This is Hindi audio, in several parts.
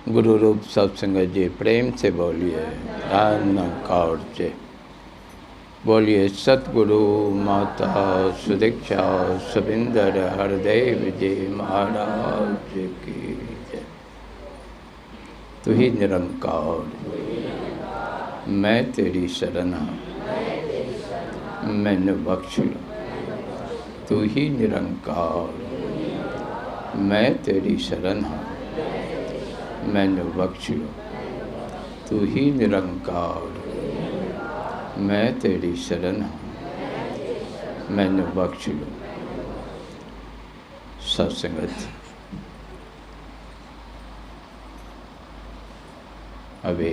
गुरु रूप सत्संग जी प्रेम से बोलिए कौर से बोलिए। सतगुरु माता सुदीक्षा सुबिंदर हरदेव जी महाराज की जय। तू ही निरंकार मैं तेरी शरण मैंने बख्श लो। तू ही निरंकार मैं तेरी शरण मैंने बख्श लो। तू ही निरंकार मैं तेरी शरण मैंने बख्श लो। सत्संगत अभी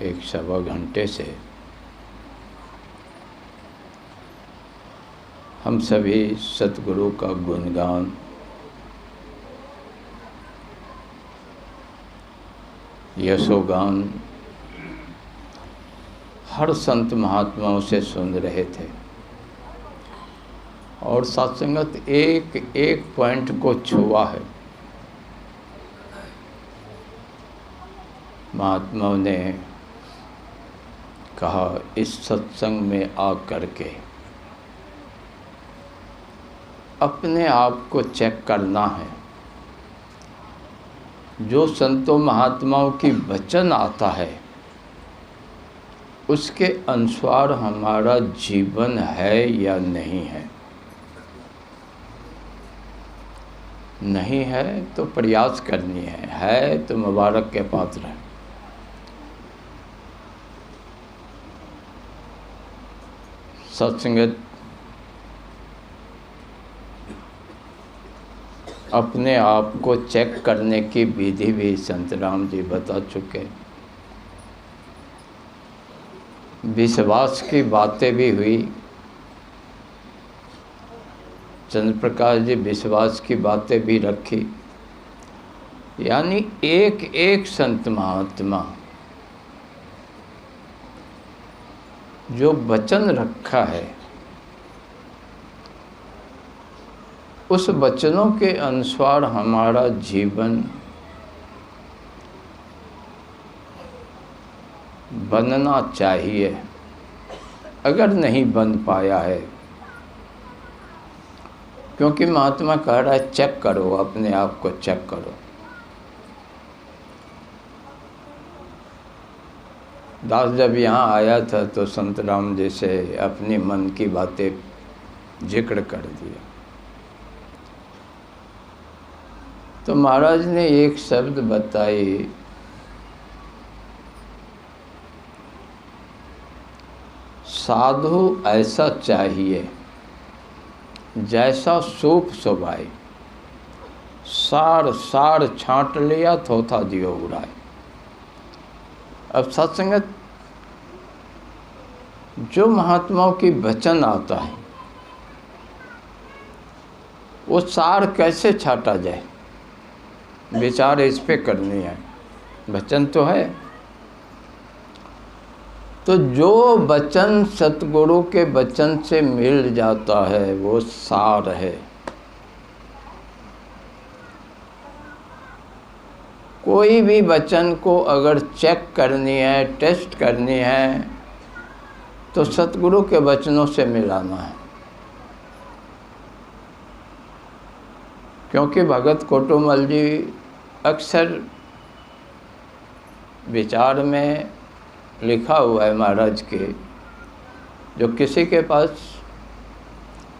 1-1.25 घंटे से हम सभी सतगुरु का गुणगान यशोगान हर संत महात्माओं से सुन रहे थे और सत्संगत एक एक पॉइंट को छुआ है। महात्माओं ने कहा इस सत्संग में आ करके अपने आप को चेक करना है। जो संतों महात्माओं की वचन आता है उसके अनुसार हमारा जीवन है या नहीं है। नहीं है तो प्रयास करनी है तो मुबारक के पात्र है। सत्संगत अपने आप को चेक करने की विधि भी संत राम जी बता चुके। विश्वास की बातें भी हुई। चंद्र प्रकाश जी विश्वास की बातें भी रखी। यानी एक एक संत महात्मा जो वचन रखा है उस वचनों के अनुसार हमारा जीवन बनना चाहिए। अगर नहीं बन पाया है, क्योंकि महात्मा कह रहा है चेक करो, अपने आप को चेक करो। दास जब यहाँ आया था तो संत राम जी से अपनी मन की बातें जिक्र कर दिया तो महाराज ने एक शब्द बताई, साधु ऐसा चाहिए जैसा सूप सुभाए, सार सार छांट लिया थोथा दियो उड़ाए। अब सत्संगत जो महात्माओं की वचन आता है वो सार कैसे छाटा जाए, विचार इस पे करनी है। वचन तो है, तो जो वचन सतगुरु के वचन से मिल जाता है वो सार है। कोई भी वचन को अगर चेक करनी है, टेस्ट करनी है तो सतगुरु के वचनों से मिलाना है। क्योंकि भगत कोटुमल जी अक्सर विचार में लिखा हुआ है महाराज के, जो किसी के पास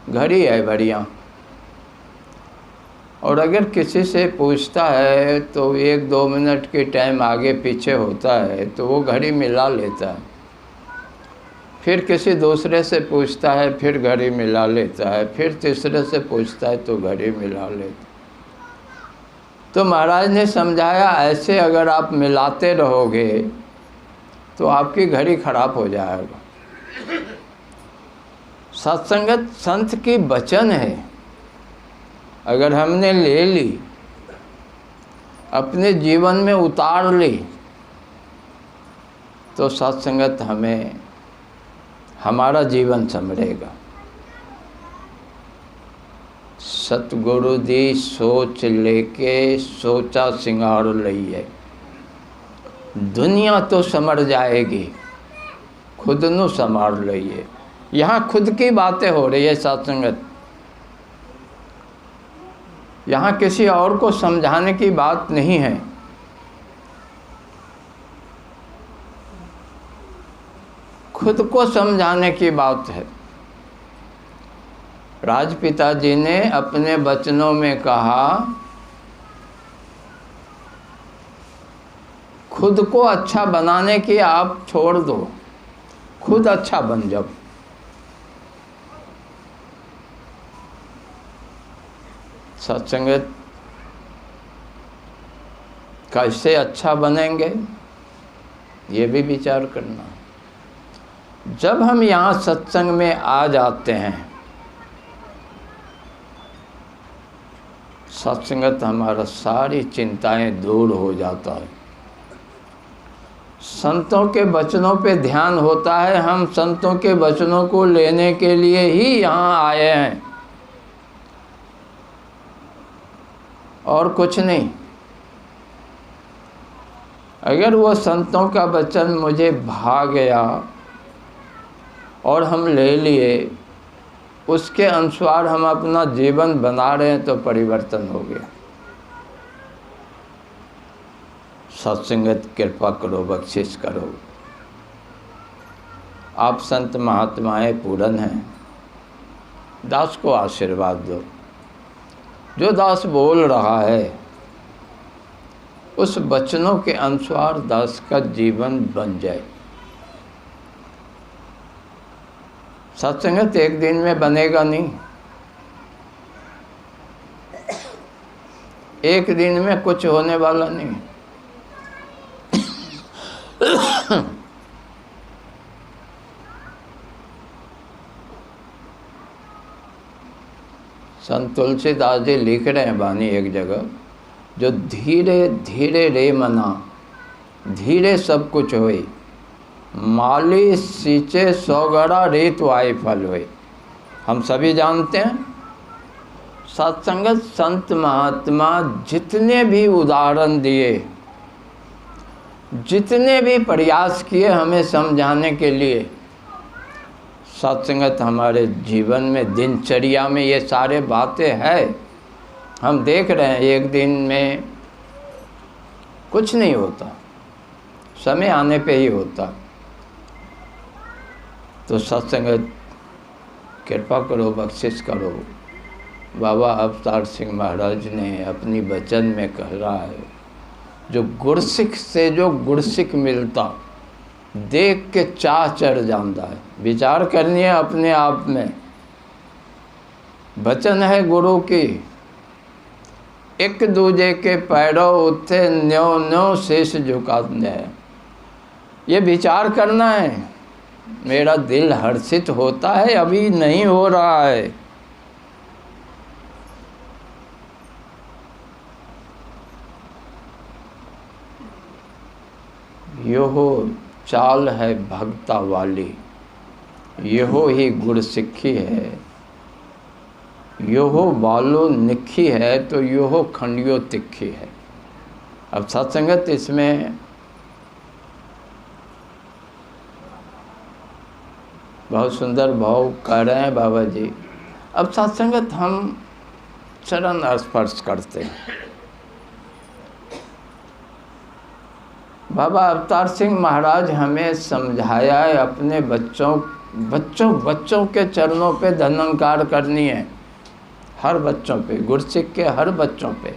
घड़ी है बढ़िया और अगर किसी से पूछता है तो 1-2 मिनट के टाइम आगे पीछे होता है तो वो घड़ी मिला लेता है। फिर किसी दूसरे से पूछता है फिर घड़ी मिला लेता है, फिर तीसरे से पूछता है तो घड़ी मिला लेता है। तो महाराज ने समझाया ऐसे अगर आप मिलाते रहोगे तो आपकी घड़ी खराब हो जाएगा। सत्संगत संत की वचन है, अगर हमने ले ली, अपने जीवन में उतार ली तो सत्संगत हमें हमारा जीवन संवरेगा। सतगुरु दी सोच लेके सोचा सिंगार लईए, दुनिया तो समर जाएगी, खुद नू संभाल लईए। यहाँ खुद की बातें हो रही है सत्संगत, यहाँ किसी और को समझाने की बात नहीं है। खुद को समझाने की बात है। राजपिता जी ने अपने वचनों में कहा, खुद को अच्छा बनाने की आप छोड़ दो, खुद अच्छा बन जाओ। सत्संगत कैसे अच्छा बनेंगे, ये भी विचार करना। जब हम यहाँ सत्संग में आ जाते हैं, सत्संगत हमारा सारी चिंताएं दूर हो जाता है। संतों के वचनों पे ध्यान होता है। हम संतों के वचनों को लेने के लिए ही यहाँ आए हैं, और कुछ नहीं। अगर वो संतों का वचन मुझे भा गया और हम ले लिए, उसके अनुसार हम अपना जीवन बना रहे हैं, तो परिवर्तन हो गया। सत्संगत कृपा करो, बख्शिश करो। आप संत महात्माएं पूरन हैं, दास को आशीर्वाद दो। जो दास बोल रहा है, उस वचनों के अनुसार दास का जीवन बन जाए। सत्संगत एक दिन में बनेगा नहीं, एक दिन में कुछ होने वाला नहीं। संत तुलसीदास जी लिख रहे हैं बानी एक जगह, जो धीरे धीरे रे मना, धीरे सब कुछ होई, माली सींचे सौगड़ा रेत वाई फल हुए। हम सभी जानते हैं, सत्संगत संत महात्मा जितने भी उदाहरण दिए, जितने भी प्रयास किए हमें समझाने के लिए, सत्संगत हमारे जीवन में, दिनचर्या में ये सारे बातें हैं। हम देख रहे हैं एक दिन में कुछ नहीं होता, समय आने पे ही होता। तो सत्संगत कृपा करो, बख्शिश करो। बाबा अवतार सिंह महाराज ने अपनी वचन में कह रहा है, जो गुरसिख से जो गुरसिख मिलता, देख के चाह चढ़ जाता है। विचार करनी है अपने आप में। वचन है गुरु की, एक दूजे के पैरों उठे न्यों न्यों शीश झुकाते हैं। ये विचार करना है। मेरा दिल हर्षित होता है, अभी नहीं हो रहा है। योहो चाल है भक्ता वाली, योहो ही गुड़ सिक्खी है। योहो बालो निखी है, तो योहो खंडियो तिखी है। अब सत्संगत इसमें बहुत सुंदर भाव कह रहे हैं बाबा जी। अब सत्संगत हम चरण स्पर्श करते हैं। बाबा अवतार सिंह महाराज हमें समझाया है, अपने बच्चों के चरणों पे धनंकार करनी है। हर बच्चों पे, गुरसिख के हर बच्चों पे,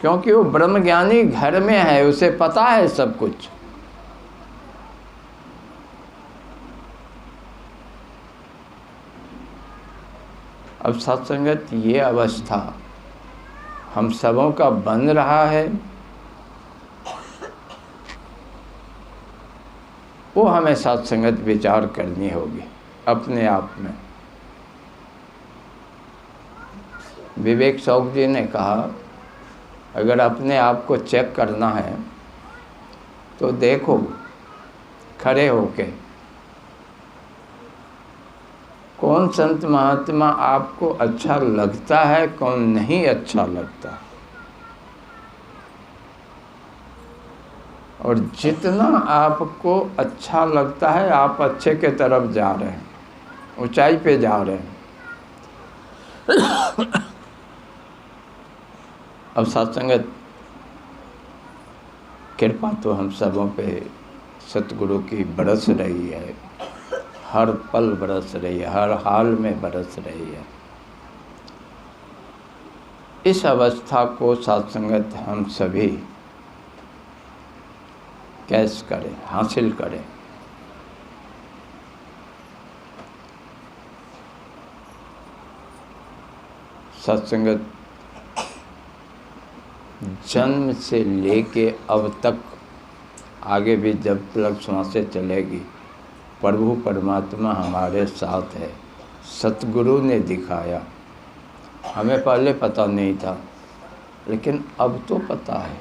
क्योंकि वो ब्रह्मज्ञानी घर में है, उसे पता है सब कुछ। अब सत्संगत ये अवस्था हम सबों का बन रहा है, वो हमें सत्संगत विचार करनी होगी अपने आप में। विवेक शौक जी ने कहा, अगर अपने आप को चेक करना है तो देखो खड़े होके कौन संत महात्मा आपको अच्छा लगता है, कौन नहीं अच्छा लगता। और जितना आपको अच्छा लगता है आप अच्छे के तरफ जा रहे हैं, ऊंचाई पे जा रहे हैं। अब सत्संगत कृपा तो हम सबों पे सतगुरु की बरस रही है, हर पल बरस रही है, हर हाल में बरस रही है। इस अवस्था को सत्संगत हम सभी कैसे करें, हासिल करें। सत्संगत जन्म से लेके अब तक आगे भी जब तक सांसें चलेगी प्रभु परमात्मा हमारे साथ है। सतगुरु ने दिखाया, हमें पहले पता नहीं था लेकिन अब तो पता है।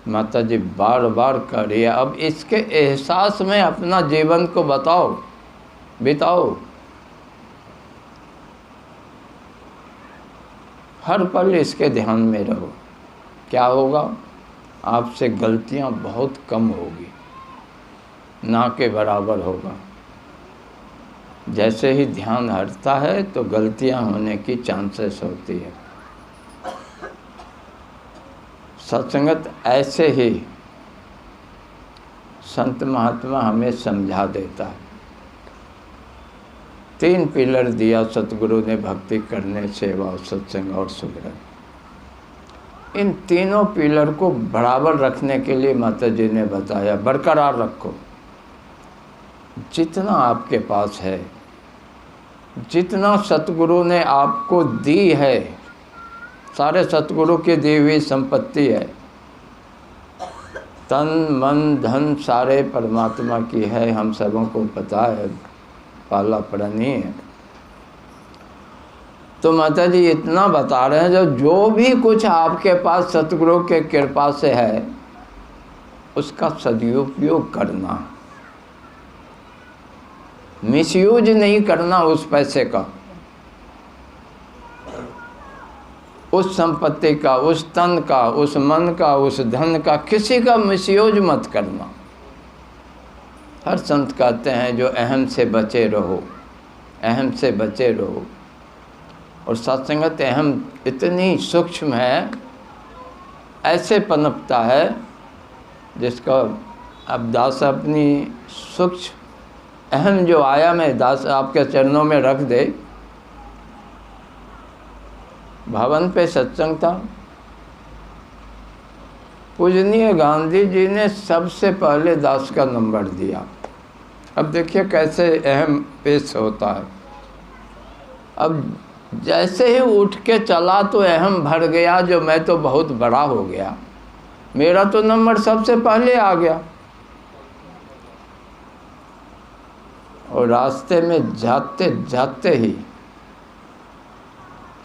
माता जी बार बार कह रही है, अब इसके एहसास में अपना जीवन को बिताओ। हर पल इसके ध्यान में रहो। क्या होगा, आपसे गलतियां बहुत कम होगी, ना के बराबर होगा। जैसे ही ध्यान हटता है तो गलतियां होने की चांसेस होती है। सत्संगत ऐसे ही संत महात्मा हमें समझा देता है। 3 पिलर दिया सतगुरु ने भक्ति करने, सेवा, सत्संग और सुमिरन। इन तीनों पिलर को बराबर रखने के लिए माता जी ने बताया, बरकरार रखो। जितना आपके पास है, जितना सतगुरु ने आपको दी है, सारे सतगुरु की दी हुई संपत्ति है। तन मन धन सारे परमात्मा की है, हम सबों को पता है, पाला पड़ा नहीं है। तो माता जी इतना बता रहे हैं, जो भी कुछ आपके पास सतगुरु के कृपा से है उसका सदुपयोग करना, मिसयूज नहीं करना उस पैसे का, उस संपत्ति का, उस तन का, उस मन का, उस धन का, किसी का मिसयूज मत करना। हर संत कहते हैं जो अहम से बचे रहो, अहम से बचे रहो। और सत्संगत अहम इतनी सूक्ष्म है, ऐसे पनपता है जिसका अब दास अपनी सूक्ष्म अहम जो आया मैं दास आपके चरणों में रख दे। भवन पे सत्संग था, पूजनीय गांधी जी ने सबसे पहले दास का नंबर दिया। अब देखिए कैसे अहम पेश होता है। अब जैसे ही उठ के चला तो अहम भर गया, जो मैं तो बहुत बड़ा हो गया, मेरा तो नंबर सबसे पहले आ गया। और रास्ते में जाते जाते ही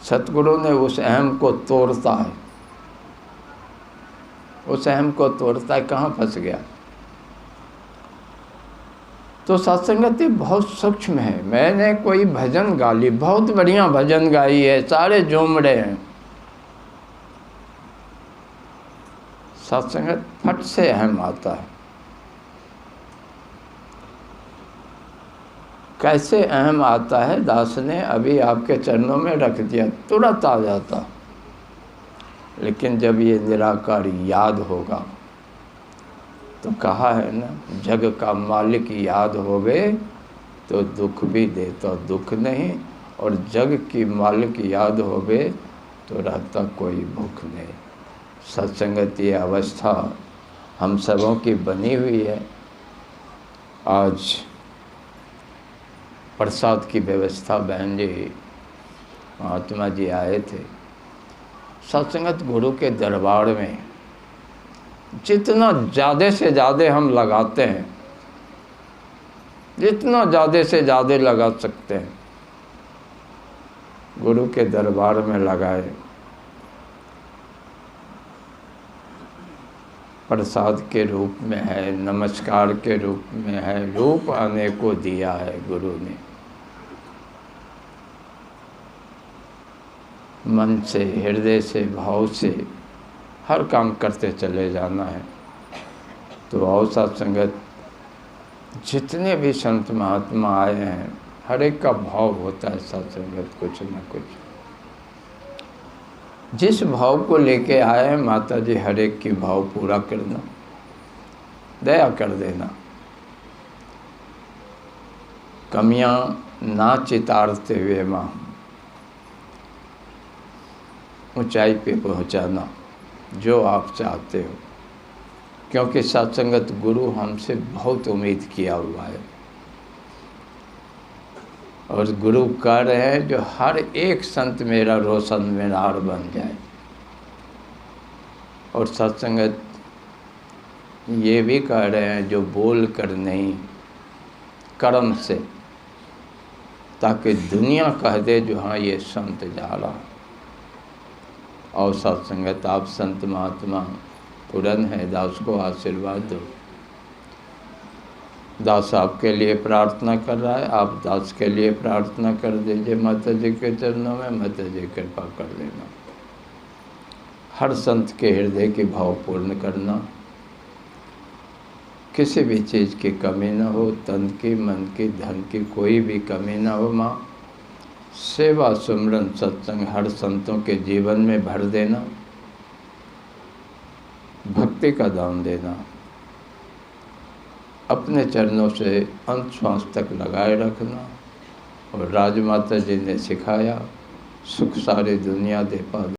सतगुरु ने उस अहम को तोड़ता है, उस अहम को तोड़ता है, कहाँ फंस गया। तो सत्संगति बहुत सूक्ष्म है। मैंने कोई भजन गा ली, बहुत बढ़िया भजन गाई है, सारे झूम रहे हैं, सत्संगत फट से अहम आता है। कैसे अहम आता है, दास ने अभी आपके चरणों में रख दिया, तुरंत आ जाता। लेकिन जब ये निराकार याद होगा तो कहा है ना, जग का मालिक याद होवे तो दुख भी देता दुख नहीं, और जग की मालिक याद होवे तो रहता कोई भूख नहीं। सत्संगत ये अवस्था हम सबों की बनी हुई है। आज प्रसाद की व्यवस्था बहन जी महात्मा जी आए थे। सत्संगत गुरु के दरबार में जितना ज़्यादा से ज़्यादा हम लगाते हैं, जितना ज़्यादा से ज़्यादा लगा सकते हैं, गुरु के दरबार में लगाए। प्रसाद के रूप में है, नमस्कार के रूप में है, रूप आने को दिया है गुरु ने। मन से, हृदय से, भाव से हर काम करते चले जाना है। तो आओ सत्संगत, जितने भी संत महात्मा आए हैं, हर एक का भाव होता है सत्संगत, कुछ न कुछ। जिस भाव को लेके आए हैं माता जी, हर एक की भाव पूरा करना, दया कर देना, कमियां ना चितारते हुए माँ ऊंचाई पे पहुंचाना जो आप चाहते हो। क्योंकि सत्संगत गुरु हमसे बहुत उम्मीद किया हुआ है, और गुरु कह रहे हैं जो हर एक संत मेरा रोशन मीनार बन जाए। और सत्संगत ये भी कह रहे हैं जो बोल कर नहीं, कर्म से, ताकि दुनिया कह दे जो हाँ ये संत जा रहा। और सत्संगत आप संत महात्मा पूरन है, दास को आशीर्वाद दो। दास आपके लिए प्रार्थना कर रहा है, आप दास के लिए प्रार्थना कर दीजिए माता जी के चरणों में। माता जी कृपा कर लेना, हर संत के हृदय के भाव पूर्ण करना, किसी भी चीज़ की कमी न हो, तन की, मन की, धन की कोई भी कमी न हो माँ। सेवा, सुमरन, सत्संग हर संतों के जीवन में भर देना, भक्ति का दान देना, अपने चरणों से अंत श्वास तक लगाए रखना। और राजमाता जी ने सिखाया, सुख सारी दुनिया दे पा